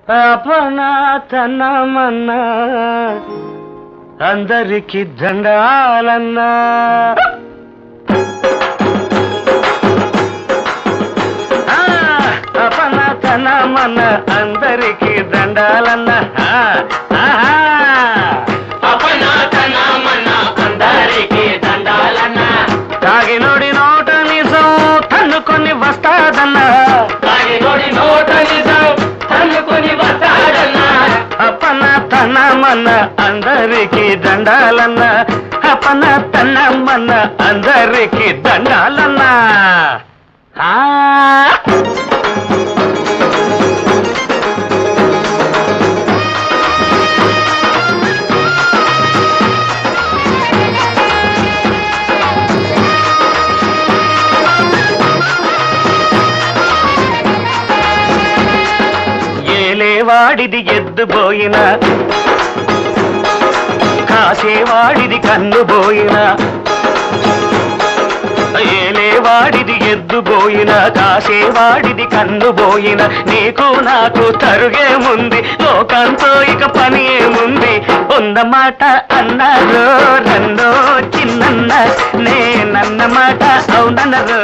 అపనాతనమన్నా అందరికి దండాలన్నా అపనాతనమన్నా అందరికి దండాలన్నా అపనాతనమన్నా అందరికి దండాలన్నా తాగినోడి నోట నిజం తన్నుకొని వస్తాదన్నా తాగినోడి నోట నిజం తన్నుకొని వస్తాడన్నా అపనాతనమన్న అందరికి దండాలన్నా అపనాతనమన్న అందరికి దండాలన్నా ఏలేవాడిది ఎద్దుపోయినా కాసేవాడిది కన్నుబోయినా ఏలేవాడిది ఎద్దుపోయినా కాసేవాడిది కన్నుబోయినా నీకు నాకు తరుగేముంది లోకంతో ఇక పని ఏముంది ఉన్నమాట అన్నారు రన్నో చిన్నన్న నేనన్నమాట అవునన్నారు